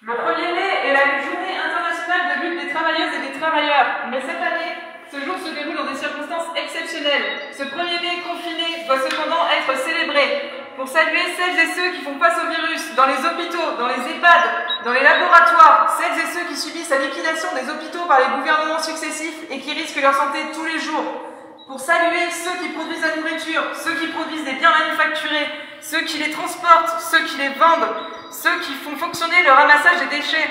Le 1er mai est la journée internationale de lutte des travailleuses et des travailleurs. Mais cette année, ce jour se déroule dans des circonstances exceptionnelles. Ce 1er mai confiné doit cependant être célébré pour saluer celles et ceux qui font face au virus, dans les hôpitaux, dans les EHPAD, dans les laboratoires, celles et ceux qui subissent la liquidation des hôpitaux par les gouvernements successifs et qui risquent leur santé tous les jours. Pour saluer ceux qui produisent la nourriture, ceux qui produisent des biens manufacturés, ceux qui les transportent, ceux qui les vendent, ceux qui font fonctionner le ramassage des déchets.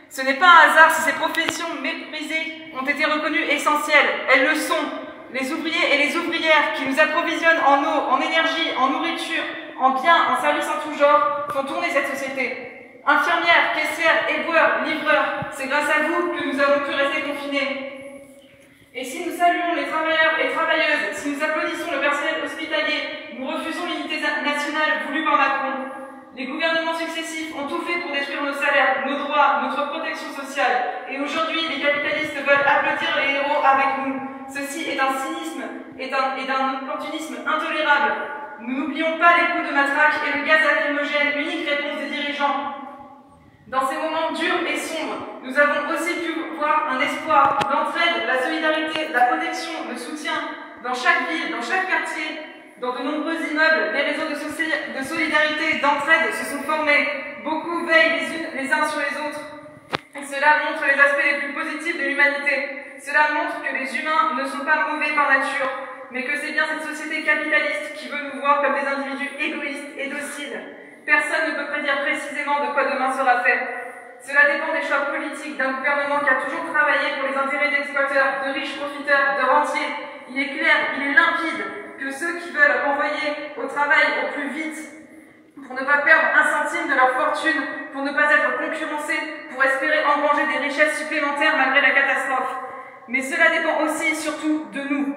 Ce n'est pas un hasard si ces professions méprisées ont été reconnues essentielles. Elles le sont. Les ouvriers et les ouvrières qui nous approvisionnent en eau, en énergie, en nourriture, en biens, en services en tout genre, font tourner cette société. Infirmières, caissières, éboueurs, livreurs, c'est grâce à vous que nous avons pu rester confinés. Et si nous saluons les travailleurs et travailleuses, si nous applaudissons le personnel hospitalier, nous refusons l'unité nationale voulue par Macron. Les gouvernements successifs ont tout fait pour détruire nos salaires, nos droits, notre protection sociale. Et aujourd'hui, les capitalistes veulent applaudir les héros avec nous. Ceci est un cynisme et d'un opportunisme intolérable. Nous n'oublions pas les coups de matraque et le gaz lacrymogène, unique réponse des dirigeants. Dans ces moments durs et sombres, nous avons aussi pu voir un espoir, l'entraide, la solidarité, la protection, le soutien. Dans chaque ville, dans chaque quartier, dans de nombreux immeubles, les réseaux de solidarité, d'entraide se sont formés. Beaucoup veillent les uns sur les autres. Et cela montre les aspects les plus positifs de l'humanité. Cela montre que les humains ne sont pas mauvais par nature, mais que c'est bien cette société capitaliste qui veut nous voir comme des individus égoïstes et dociles. Personne ne peut prédire précisément de quoi demain sera fait. Cela dépend des choix politiques d'un gouvernement qui a toujours travaillé pour les intérêts d'exploiteurs, de riches profiteurs, de rentiers. Il est clair, il est limpide que ceux qui veulent renvoyer au travail au plus vite, pour ne pas perdre un centime de leur fortune, pour ne pas être concurrencés, pour espérer engranger des richesses supplémentaires malgré la catastrophe. Mais cela dépend aussi et surtout de nous.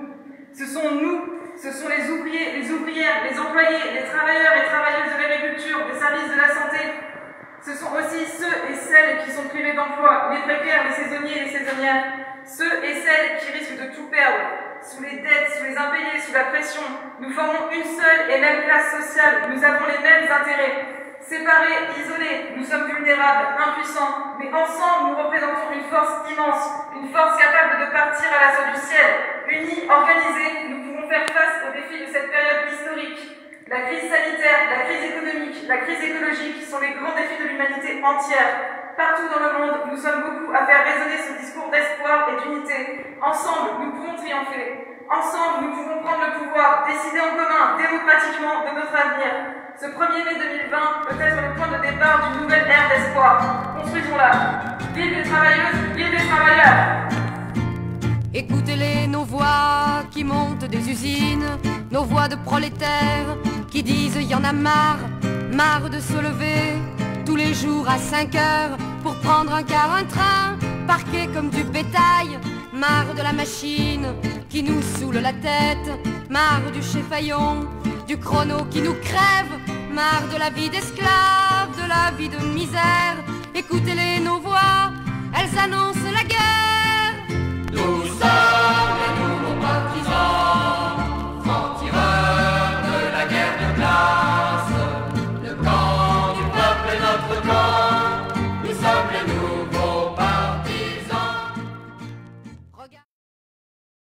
Ce sont nous, ce sont les ouvriers, les ouvrières, les employés, les travailleurs et travailleuses de l'agriculture, des services de la santé. Ce sont aussi ceux et celles qui sont privés d'emploi, les précaires, les saisonniers et les saisonnières. Ceux et celles qui risquent de tout perdre, sous les dettes, sous les impayés, sous la pression. Nous formons une seule et même classe sociale, nous avons les mêmes intérêts. Séparés, isolés, nous sommes vulnérables, impuissants, mais ensemble nous représentons une force immense, une force capable de partir à l'assaut du ciel. Unis, organisés, nous pouvons faire face aux défis de cette période historique. La crise sanitaire, la crise économique, la crise écologique sont les grands défis de l'humanité entière. Partout dans le monde, nous sommes beaucoup à faire résonner ce discours d'espoir et d'unité. Ensemble, nous pouvons triompher. Ensemble, nous pouvons prendre le pouvoir, décider en commun, démocratiquement, de notre avenir. Ce 1er mai 2020 peut être le point de départ d'une nouvelle ère d'espoir. Construisons-la. Vive les travailleuses, vive les travailleurs. Écoutez-les, nos voix qui montent des usines, nos voix de prolétaires qui disent y en a marre, marre de se lever tous les jours à 5 heures pour prendre un car, un train, parqué comme du bétail, marre de la machine qui nous saoule la tête, marre du cheffaillon, du chrono qui nous crève, marre de la vie d'esclave, de la vie de misère. Écoutez-les, nos voix, elles annoncent